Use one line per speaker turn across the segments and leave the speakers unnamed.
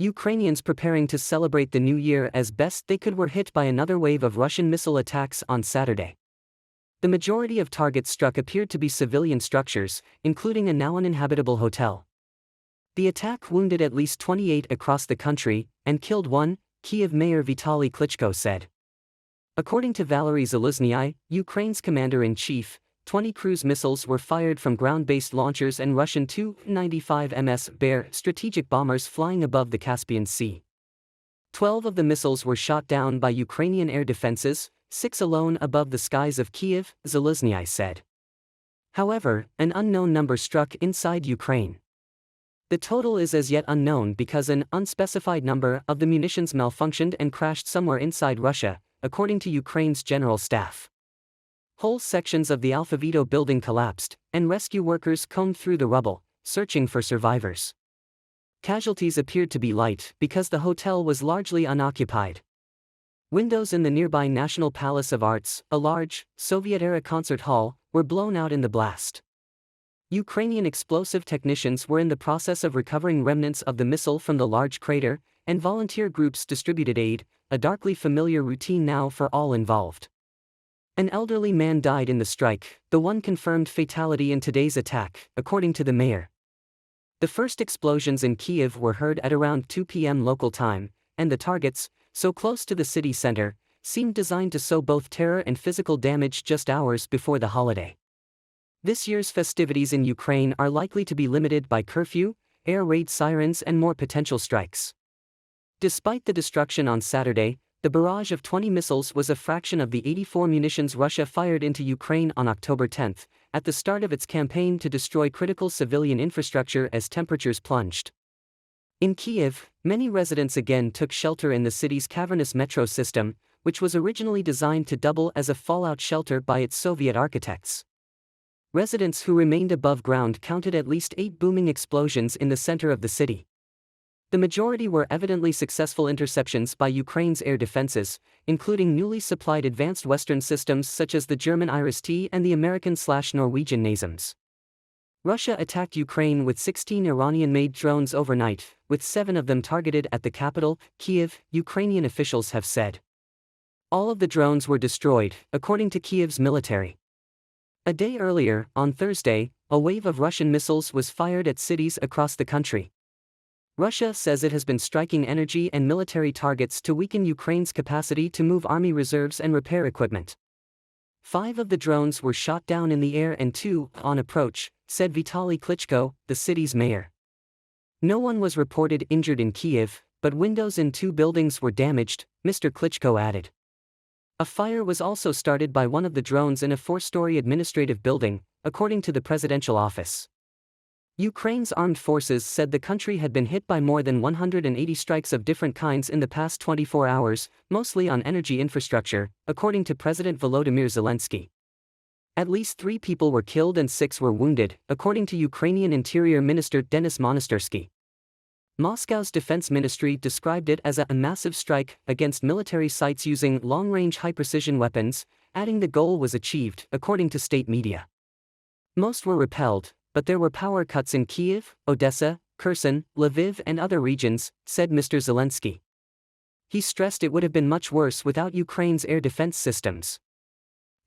Ukrainians preparing to celebrate the new year as best they could were hit by another wave of Russian missile attacks on Saturday. The majority of targets struck appeared to be civilian structures, including a now uninhabitable hotel. The attack wounded at least 28 across the country and killed one, Kyiv Mayor Vitaly Klitschko said. According to Valery Zaluzhnyi, Ukraine's commander-in-chief, 20 cruise missiles were fired from ground-based launchers and Russian Tu-95 MS Bear strategic bombers flying above the Caspian Sea. 12 of the missiles were shot down by Ukrainian air defenses, 6 alone above the skies of Kyiv, Zaluzhnyi said. However, an unknown number struck inside Ukraine. The total is as yet unknown because an unspecified number of the munitions malfunctioned and crashed somewhere inside Russia, according to Ukraine's general staff. Whole sections of the Alphavito building collapsed, and rescue workers combed through the rubble, searching for survivors. Casualties appeared to be light because the hotel was largely unoccupied. Windows in the nearby National Palace of Arts, a large, Soviet-era concert hall, were blown out in the blast. Ukrainian explosive technicians were in the process of recovering remnants of the missile from the large crater, and volunteer groups distributed aid, a darkly familiar routine now for all involved. An elderly man died in the strike, the one confirmed fatality in today's attack, according to the mayor. The first explosions in Kyiv were heard at around 2 p.m. local time, and the targets, so close to the city center, seemed designed to sow both terror and physical damage just hours before the holiday. This year's festivities in Ukraine are likely to be limited by curfew, air raid sirens and more potential strikes. Despite the destruction on Saturday, the barrage of 20 missiles was a fraction of the 84 munitions Russia fired into Ukraine on October 10, at the start of its campaign to destroy critical civilian infrastructure as temperatures plunged. In Kyiv, many residents again took shelter in the city's cavernous metro system, which was originally designed to double as a fallout shelter by its Soviet architects. Residents who remained above ground counted at least 8 booming explosions in the center of the city. The majority were evidently successful interceptions by Ukraine's air defenses, including newly supplied advanced Western systems such as the German Iris-T and the American/Norwegian NASAMS. Russia attacked Ukraine with 16 Iranian-made drones overnight, with 7 of them targeted at the capital, Kyiv, Ukrainian officials have said. All of the drones were destroyed, according to Kyiv's military. A day earlier, on Thursday, a wave of Russian missiles was fired at cities across the country. Russia says it has been striking energy and military targets to weaken Ukraine's capacity to move army reserves and repair equipment. 5 of the drones were shot down in the air and 2, on approach, said Vitaly Klitschko, the city's mayor. No one was reported injured in Kyiv, but windows in 2 buildings were damaged, Mr. Klitschko added. A fire was also started by one of the drones in a 4-story administrative building, according to the presidential office. Ukraine's armed forces said the country had been hit by more than 180 strikes of different kinds in the past 24 hours, mostly on energy infrastructure, according to President Volodymyr Zelensky. At least 3 people were killed and 6 were wounded, according to Ukrainian Interior Minister Denis Monastyrsky. Moscow's defense ministry described it as a massive strike against military sites using long-range high-precision weapons, adding the goal was achieved, according to state media. Most were repelled, but there were power cuts in Kyiv, Odessa, Kherson, Lviv and other regions, said Mr. Zelensky. He stressed it would have been much worse without Ukraine's air defense systems.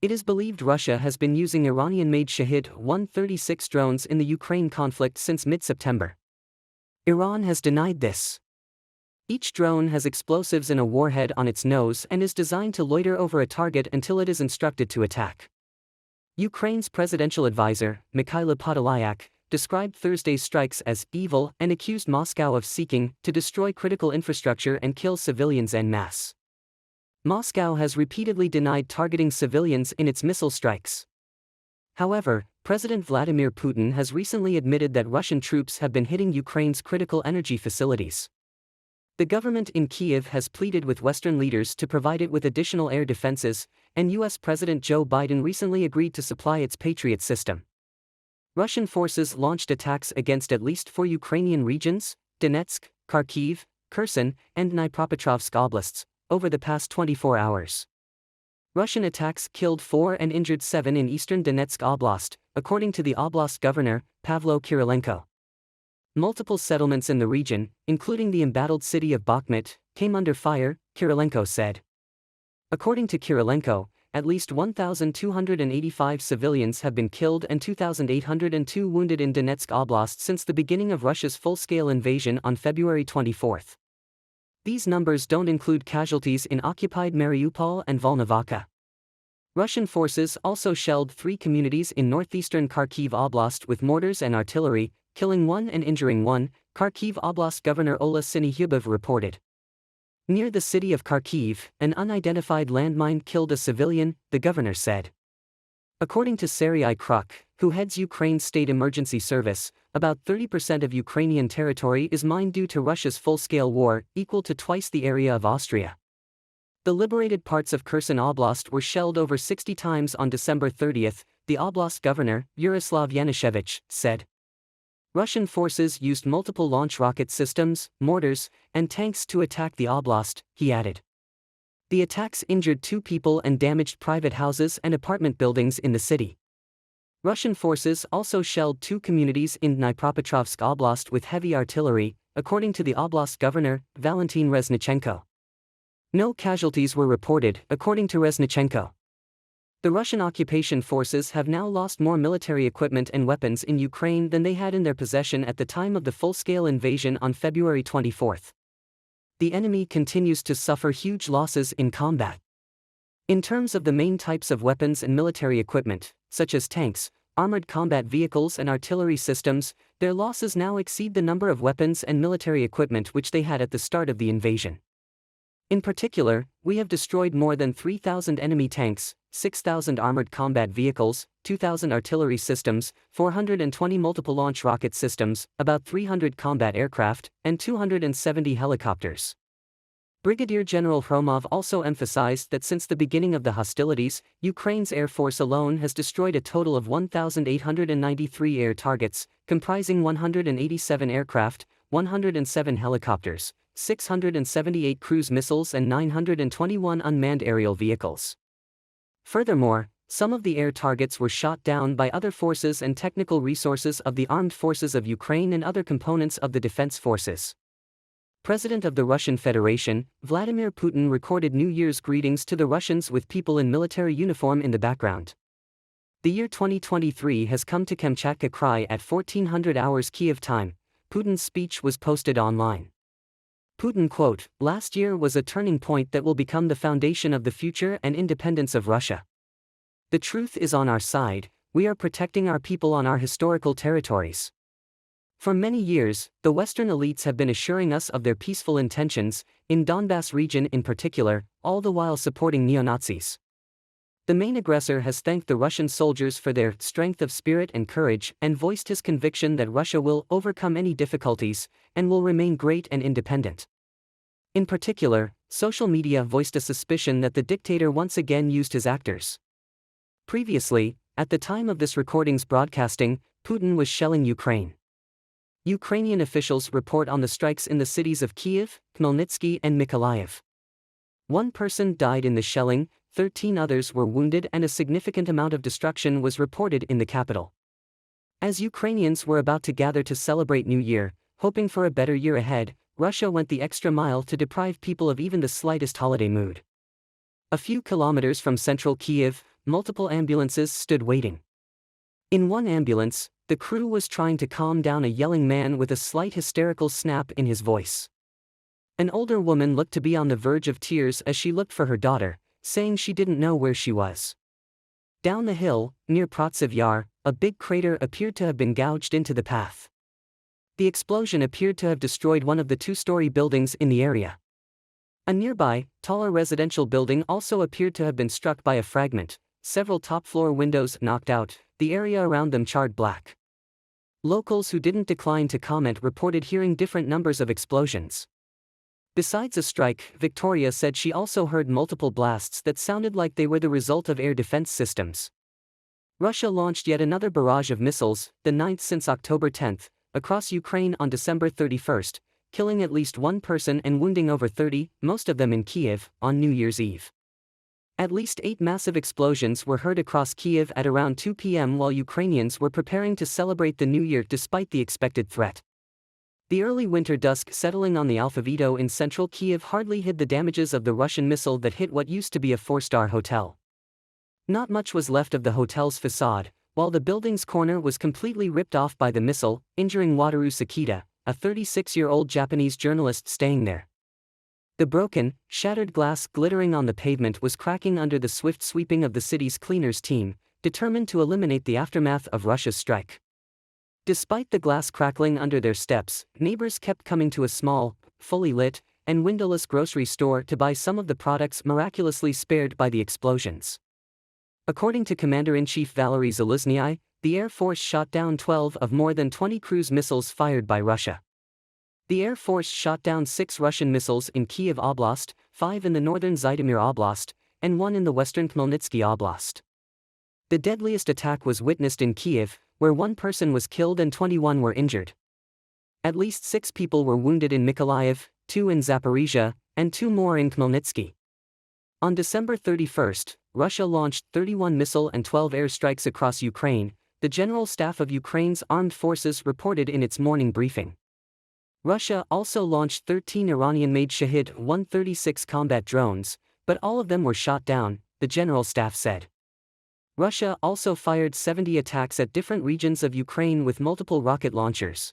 It is believed Russia has been using Iranian-made Shahid-136 drones in the Ukraine conflict since mid-September. Iran has denied this. Each drone has explosives in a warhead on its nose and is designed to loiter over a target until it is instructed to attack. Ukraine's presidential advisor, Mikhailo Podolyak, described Thursday's strikes as evil and accused Moscow of seeking to destroy critical infrastructure and kill civilians en masse. Moscow has repeatedly denied targeting civilians in its missile strikes. However, President Vladimir Putin has recently admitted that Russian troops have been hitting Ukraine's critical energy facilities. The government in Kyiv has pleaded with Western leaders to provide it with additional air defenses, and U.S. President Joe Biden recently agreed to supply its Patriot system. Russian forces launched attacks against at least 4 Ukrainian regions, Donetsk, Kharkiv, Kherson, and Dnipropetrovsk oblasts, over the past 24 hours. Russian attacks killed 4 and injured 7 in eastern Donetsk Oblast, according to the oblast governor, Pavlo Kirilenko. multiple settlements in the region, including the embattled city of Bakhmut, came under fire, Kirilenko said. According to Kirilenko, at least 1,285 civilians have been killed and 2,802 wounded in Donetsk Oblast since the beginning of Russia's full-scale invasion on February 24. These numbers don't include casualties in occupied Mariupol and Volnovakha. Russian forces also shelled 3 communities in northeastern Kharkiv Oblast with mortars and artillery, killing 1 and injuring 1, Kharkiv Oblast Governor Ola Sinyhubov reported. Near the city of Kharkiv, an unidentified landmine killed a civilian, the governor said. According to Serhiy Kruk, who heads Ukraine's state emergency service, about 30% of Ukrainian territory is mined due to Russia's full-scale war, equal to twice the area of Austria. The liberated parts of Kherson Oblast were shelled over 60 times on December 30, the oblast governor, Yaroslav Yanushevich, said. Russian forces used multiple launch rocket systems, mortars, and tanks to attack the oblast, he added. The attacks injured 2 people and damaged private houses and apartment buildings in the city. Russian forces also shelled 2 communities in Dnipropetrovsk Oblast with heavy artillery, according to the oblast governor, Valentin Reznichenko. No casualties were reported, according to Reznichenko. The Russian occupation forces have now lost more military equipment and weapons in Ukraine than they had in their possession at the time of the full-scale invasion on February 24. The enemy continues to suffer huge losses in combat. In terms of the main types of weapons and military equipment, such as tanks, armored combat vehicles and artillery systems, their losses now exceed the number of weapons and military equipment which they had at the start of the invasion. In particular, we have destroyed more than 3,000 enemy tanks, 6,000 armored combat vehicles, 2,000 artillery systems, 420 multiple launch rocket systems, about 300 combat aircraft, and 270 helicopters. Brigadier General Hromov also emphasized that since the beginning of the hostilities, Ukraine's Air Force alone has destroyed a total of 1,893 air targets, comprising 187 aircraft, 107 helicopters, 678 cruise missiles and 921 unmanned aerial vehicles. Furthermore, some of the air targets were shot down by other forces and technical resources of the armed forces of Ukraine and other components of the defense forces. President of the Russian Federation, Vladimir Putin recorded New Year's greetings to the Russians with people in military uniform in the background. The year 2023 has come to Kamchatka Krai at 1400 hours Kiev time. Putin's speech was posted online. Putin quote, "Last year was a turning point that will become the foundation of the future and independence of Russia. The truth is on our side, we are protecting our people on our historical territories. For many years, the Western elites have been assuring us of their peaceful intentions, in Donbass region in particular, all the while supporting neo-Nazis. The main aggressor has thanked the Russian soldiers for their strength of spirit and courage and voiced his conviction that Russia will overcome any difficulties and will remain great and independent. In particular, social media voiced a suspicion that the dictator once again used his actors. Previously, at the time of this recording's broadcasting, Putin was shelling Ukraine. Ukrainian officials report on the strikes in the cities of Kyiv, Khmelnytsky and Mykolaiv. 1 person died in the shelling, 13 others were wounded and a significant amount of destruction was reported in the capital. As Ukrainians were about to gather to celebrate New Year, hoping for a better year ahead, Russia went the extra mile to deprive people of even the slightest holiday mood. A few kilometers from central Kyiv, multiple ambulances stood waiting. In one ambulance, the crew was trying to calm down a yelling man with a slight hysterical snap in his voice. An older woman looked to be on the verge of tears as she looked for her daughter, saying she didn't know where she was. Down the hill, near Protsiv Yar, a big crater appeared to have been gouged into the path. The explosion appeared to have destroyed one of the 2-story buildings in the area. A nearby, taller residential building also appeared to have been struck by a fragment, several top-floor windows knocked out, the area around them charred black. Locals who didn't decline to comment reported hearing different numbers of explosions. Besides a strike, Victoria said she also heard multiple blasts that sounded like they were the result of air defense systems. Russia launched yet another barrage of missiles, the 9th since October 10, across Ukraine on December 31, killing at least 1 person and wounding over 30, most of them in Kyiv, on New Year's Eve. At least 8 massive explosions were heard across Kyiv at around 2 p.m. while Ukrainians were preparing to celebrate the New Year despite the expected threat. The early winter dusk settling on the Alphavito in central Kyiv hardly hid the damages of the Russian missile that hit what used to be a four-star hotel. Not much was left of the hotel's facade, while the building's corner was completely ripped off by the missile, injuring Wataru Sakita, a 36-year-old Japanese journalist staying there. The broken, shattered glass glittering on the pavement was cracking under the swift sweeping of the city's cleaners team, determined to eliminate the aftermath of Russia's strike. Despite the glass crackling under their steps, neighbors kept coming to a small, fully lit, and windowless grocery store to buy some of the products miraculously spared by the explosions. According to Commander-in-Chief Valery Zaluzhnyi, the Air Force shot down 12 of more than 20 cruise missiles fired by Russia. The Air Force shot down 6 Russian missiles in Kyiv Oblast, 5 in the northern Zhytomyr Oblast, and 1 in the western Khmelnytsky Oblast. The deadliest attack was witnessed in Kyiv, where 1 person was killed and 21 were injured. At least 6 people were wounded in Mykolaiv, 2 in Zaporizhia, and 2 more in Khmelnytsky. On December 31, Russia launched 31 missile and 12 airstrikes across Ukraine, the General Staff of Ukraine's armed forces reported in its morning briefing. Russia also launched 13 Iranian-made Shahid-136 combat drones, but all of them were shot down, the General Staff said. Russia also fired 70 attacks at different regions of Ukraine with multiple rocket launchers.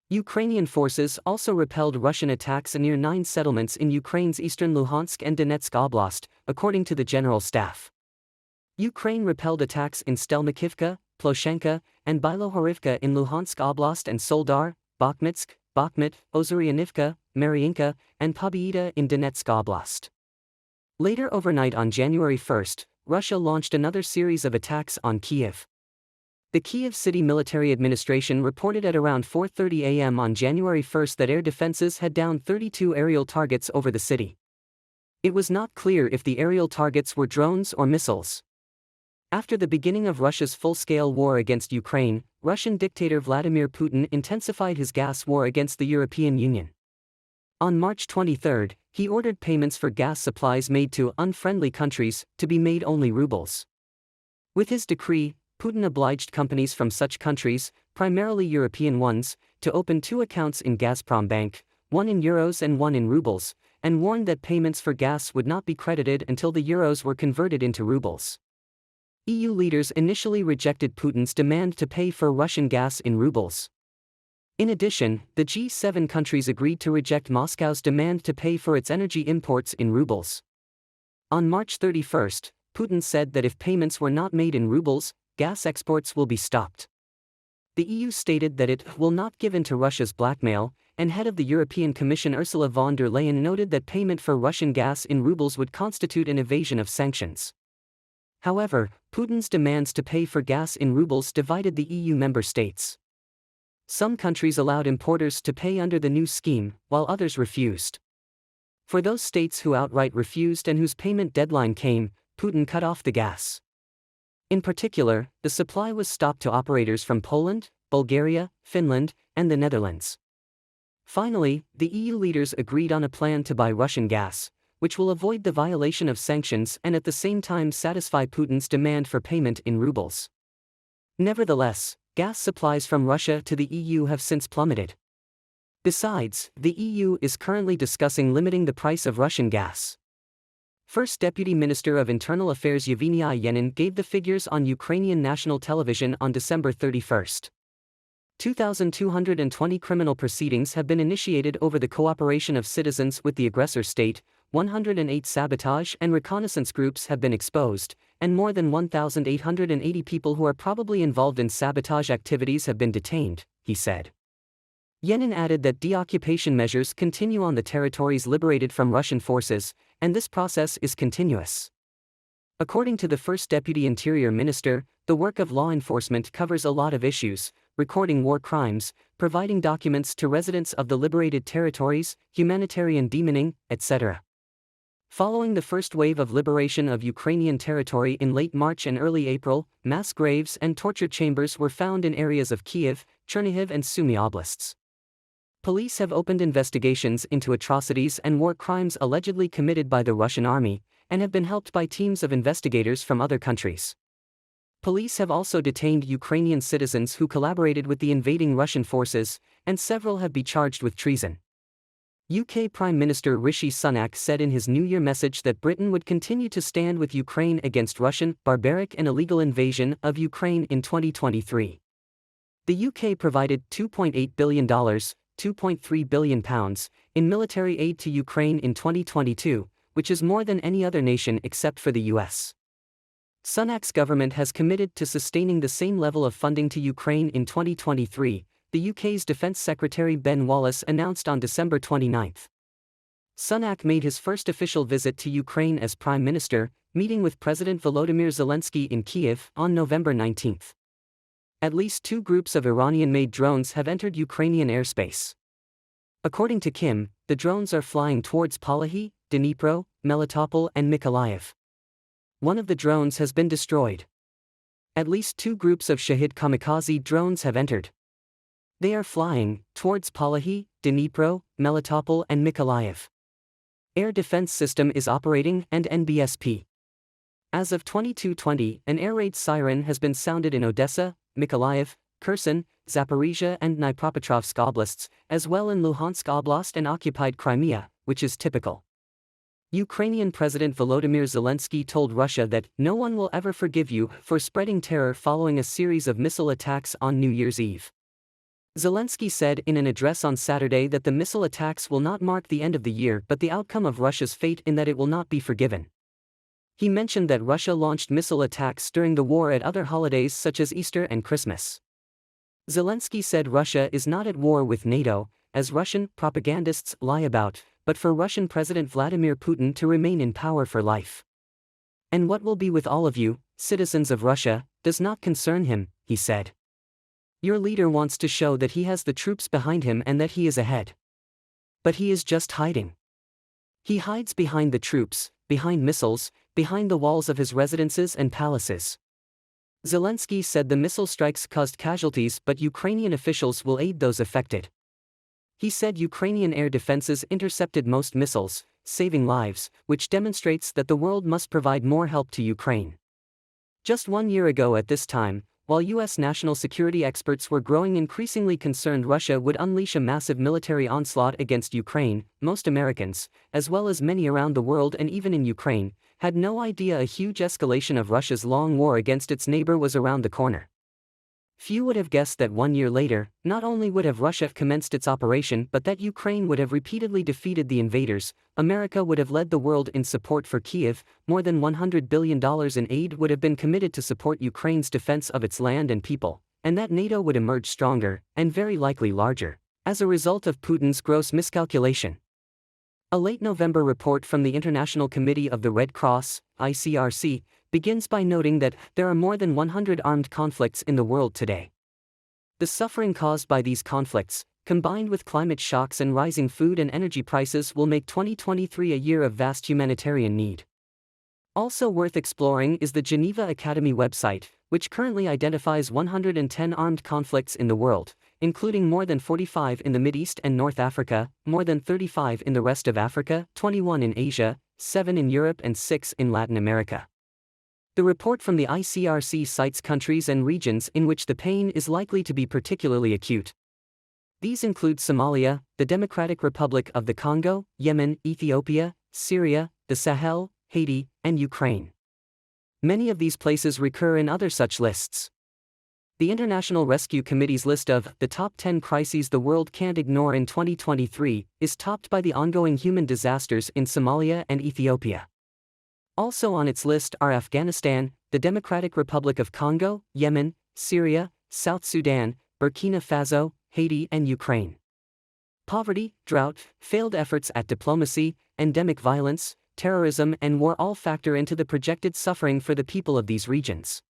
Ukrainian forces also repelled Russian attacks near 9 settlements in Ukraine's eastern Luhansk and Donetsk Oblast, according to the General Staff. Ukraine repelled attacks in Stelmakivka, Ploshenka, and Bilohorivka in Luhansk Oblast and Soldar, Bakhmutsk, Bakhmut, Ozaryanivka, Mariinka, and Pobyeda in Donetsk Oblast. Later overnight on January 1, Russia launched another series of attacks on Kyiv. The Kyiv City Military Administration reported at around 4:30 a.m. on January 1 that air defenses had downed 32 aerial targets over the city. It was not clear if the aerial targets were drones or missiles. After the beginning of Russia's full-scale war against Ukraine, Russian dictator Vladimir Putin intensified his gas war against the European Union. On March 23, he ordered payments for gas supplies made to unfriendly countries to be made only rubles. With his decree, Putin obliged companies from such countries, primarily European ones, to open 2 accounts in Gazprom Bank, 1 in euros and 1 in rubles, and warned that payments for gas would not be credited until the euros were converted into rubles. EU leaders initially rejected Putin's demand to pay for Russian gas in rubles. In addition, the G7 countries agreed to reject Moscow's demand to pay for its energy imports in rubles. On March 31, Putin said that if payments were not made in rubles, gas exports will be stopped. The EU stated that it will not give in to Russia's blackmail, and head of the European Commission Ursula von der Leyen noted that payment for Russian gas in rubles would constitute an evasion of sanctions. However, Putin's demands to pay for gas in rubles divided the EU member states. Some countries allowed importers to pay under the new scheme, while others refused. For those states who outright refused and whose payment deadline came, Putin cut off the gas. In particular, the supply was stopped to operators from Poland, Bulgaria, Finland, and the Netherlands. Finally, the EU leaders agreed on a plan to buy Russian gas, which will avoid the violation of sanctions and at the same time satisfy Putin's demand for payment in rubles. Nevertheless, gas supplies from Russia to the EU have since plummeted. Besides, the EU is currently discussing limiting the price of Russian gas. First Deputy Minister of Internal Affairs Yevgeny Yenin gave the figures on Ukrainian national television on December 31. 2,220 criminal proceedings have been initiated over the cooperation of citizens with the aggressor state, 108 sabotage and reconnaissance groups have been exposed, and more than 1,880 people who are probably involved in sabotage activities have been detained, he said. Yenin added that deoccupation measures continue on the territories liberated from Russian forces, and this process is continuous. According to the First Deputy Interior Minister, the work of law enforcement covers a lot of issues, recording war crimes, providing documents to residents of the liberated territories, humanitarian demoning, etc. Following the first wave of liberation of Ukrainian territory in late March and early April, mass graves and torture chambers were found in areas of Kyiv, Chernihiv and Sumy oblasts. Police have opened investigations into atrocities and war crimes allegedly committed by the Russian army, and have been helped by teams of investigators from other countries. Police have also detained Ukrainian citizens who collaborated with the invading Russian forces, and several have been charged with treason. UK Prime Minister Rishi Sunak said in his New Year message that Britain would continue to stand with Ukraine against Russian, barbaric and illegal invasion of Ukraine in 2023. The UK provided $2.8 billion, £2.3 billion, in military aid to Ukraine in 2022, which is more than any other nation except for the US. Sunak's government has committed to sustaining the same level of funding to Ukraine in 2023, the UK's Defence Secretary Ben Wallace announced on December 29. Sunak made his first official visit to Ukraine as Prime Minister, meeting with President Volodymyr Zelensky in Kyiv on November 19. At least 2 groups of Iranian-made drones have entered Ukrainian airspace. According to Kim, the drones are flying towards Palahi, Dnipro, Melitopol and Mykolaiv. One of the drones has been destroyed. At least 2 groups of Shahid kamikaze drones have entered. They are flying towards Palahi, Dnipro, Melitopol and Mykolaiv. Air defense system is operating and NBSP. As of 22:20, an air raid siren has been sounded in Odessa, Mykolaiv, Kherson, Zaporizhia and Dnipropetrovsk oblasts, as well in Luhansk Oblast and occupied Crimea, which is typical. Ukrainian President Volodymyr Zelensky told Russia that no one will ever forgive you for spreading terror following a series of missile attacks on New Year's Eve. Zelensky said in an address on Saturday that the missile attacks will not mark the end of the year but the outcome of Russia's fate in that it will not be forgiven. He mentioned that Russia launched missile attacks during the war at other holidays such as Easter and Christmas. Zelensky said Russia is not at war with NATO, as Russian propagandists lie about, but for Russian President Vladimir Putin to remain in power for life. And what will be with all of you, citizens of Russia, does not concern him, he said. Your leader wants to show that he has the troops behind him and that he is ahead. But he is just hiding. He hides behind the troops, behind missiles, behind the walls of his residences and palaces. Zelensky said the missile strikes caused casualties but Ukrainian officials will aid those affected. He said Ukrainian air defenses intercepted most missiles, saving lives, which demonstrates that the world must provide more help to Ukraine. Just 1 year ago at this time, while U.S. national security experts were growing increasingly concerned Russia would unleash a massive military onslaught against Ukraine, most Americans, as well as many around the world and even in Ukraine, had no idea a huge escalation of Russia's long war against its neighbor was around the corner. Few would have guessed that 1 year later, not only would have Russia commenced its operation but that Ukraine would have repeatedly defeated the invaders, America would have led the world in support for Kyiv, more than $100 billion in aid would have been committed to support Ukraine's defense of its land and people, and that NATO would emerge stronger, and very likely larger, as a result of Putin's gross miscalculation. A late November report from the International Committee of the Red Cross, ICRC, begins by noting that there are more than 100 armed conflicts in the world today. The suffering caused by these conflicts, combined with climate shocks and rising food and energy prices, will make 2023 a year of vast humanitarian need. Also worth exploring is the Geneva Academy website, which currently identifies 110 armed conflicts in the world, including more than 45 in the Mideast and North Africa, more than 35 in the rest of Africa, 21 in Asia, 7 in Europe and 6 in Latin America. The report from the ICRC cites countries and regions in which the pain is likely to be particularly acute. These include Somalia, the Democratic Republic of the Congo, Yemen, Ethiopia, Syria, the Sahel, Haiti, and Ukraine. Many of these places recur in other such lists. The International Rescue Committee's list of the top 10 crises the world can't ignore in 2023 is topped by the ongoing human disasters in Somalia and Ethiopia. Also on its list are Afghanistan, the Democratic Republic of Congo, Yemen, Syria, South Sudan, Burkina Faso, Haiti and Ukraine. Poverty, drought, failed efforts at diplomacy, endemic violence, terrorism and war all factor into the projected suffering for the people of these regions.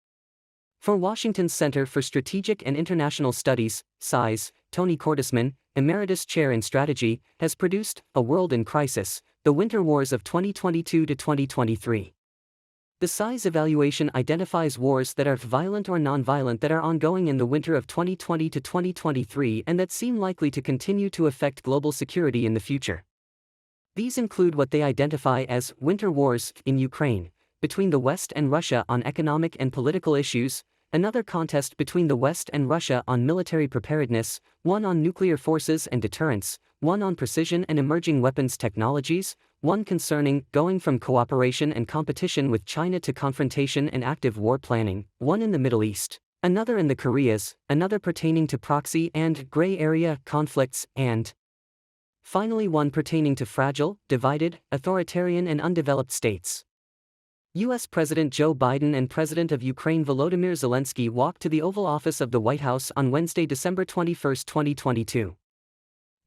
For Washington's Center for Strategic and International Studies, SISE, Tony Cordesman, Emeritus Chair in Strategy, has produced A World in Crisis, The Winter Wars of 2022 to 2023. The SISE evaluation identifies wars that are violent or non-violent that are ongoing in the winter of 2020 to 2023 and that seem likely to continue to affect global security in the future. These include what they identify as winter wars in Ukraine, between the West and Russia on economic and political issues, another contest between the West and Russia on military preparedness, one on nuclear forces and deterrence, one on precision and emerging weapons technologies, one concerning going from cooperation and competition with China to confrontation and active war planning, one in the Middle East, another in the Koreas, another pertaining to proxy and gray area conflicts, and finally one pertaining to fragile, divided, authoritarian and undeveloped states. U.S. President Joe Biden and President of Ukraine Volodymyr Zelensky walked to the Oval Office of the White House on Wednesday, December 21, 2022.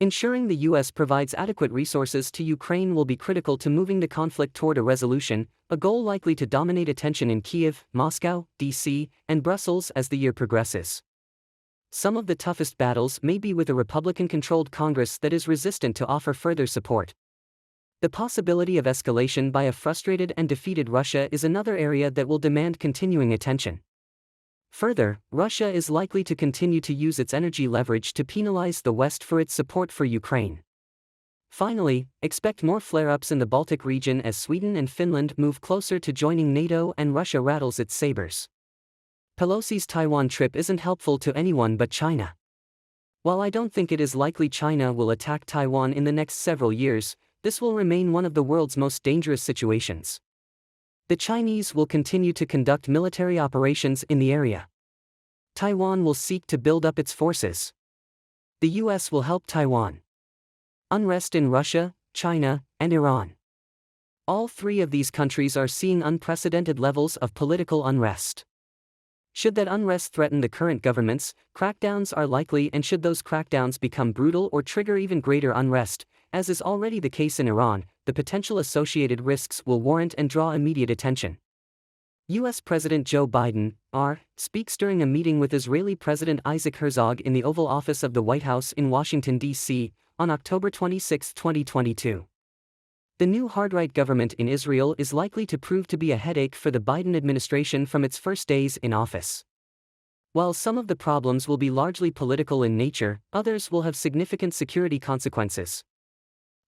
Ensuring the U.S. provides adequate resources to Ukraine will be critical to moving the conflict toward a resolution, a goal likely to dominate attention in Kyiv, Moscow, D.C., and Brussels as the year progresses. Some of the toughest battles may be with a Republican-controlled Congress that is resistant to offer further support. The possibility of escalation by a frustrated and defeated Russia is another area that will demand continuing attention. Further, Russia is likely to continue to use its energy leverage to penalize the West for its support for Ukraine. Finally, expect more flare-ups in the Baltic region as Sweden and Finland move closer to joining NATO and Russia rattles its sabers. Pelosi's Taiwan trip isn't helpful to anyone but China. While I don't think it is likely China will attack Taiwan in the next several years, this will remain one of the world's most dangerous situations. The Chinese will continue to conduct military operations in the area. Taiwan will seek to build up its forces. The US will help Taiwan. Unrest in Russia, China, and Iran. All three of these countries are seeing unprecedented levels of political unrest. Should that unrest threaten the current governments, crackdowns are likely, and should those crackdowns become brutal or trigger even greater unrest, as is already the case in Iran, the potential associated risks will warrant and draw immediate attention. U.S. President Joe Biden, speaks during a meeting with Israeli President Isaac Herzog in the Oval Office of the White House in Washington, D.C., on October 26, 2022. The new hard-right government in Israel is likely to prove to be a headache for the Biden administration from its first days in office. While some of the problems will be largely political in nature, others will have significant security consequences.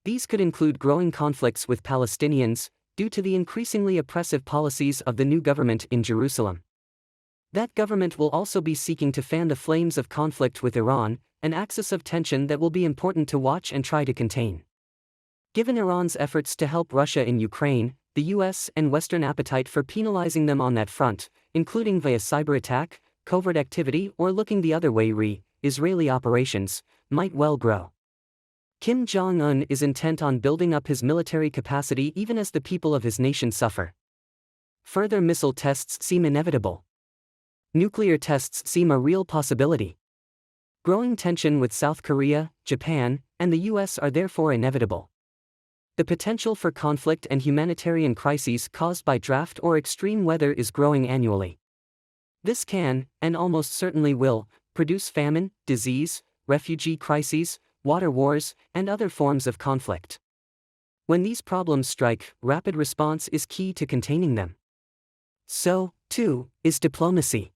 These could include growing conflicts with Palestinians, due to the increasingly oppressive policies of the new government in Jerusalem. That government will also be seeking to fan the flames of conflict with Iran, an axis of tension that will be important to watch and try to contain. Given Iran's efforts to help Russia in Ukraine, the US and Western appetite for penalizing them on that front, including via cyber attack, covert activity, or looking the other way Israeli operations, might well grow. Kim Jong-un is intent on building up his military capacity even as the people of his nation suffer. Further missile tests seem inevitable. Nuclear tests seem a real possibility. Growing tension with South Korea, Japan, and the US are therefore inevitable. The potential for conflict and humanitarian crises caused by drought or extreme weather is growing annually. This can, and almost certainly will, produce famine, disease, refugee crises, water wars, and other forms of conflict. When these problems strike, rapid response is key to containing them. So, too, is diplomacy.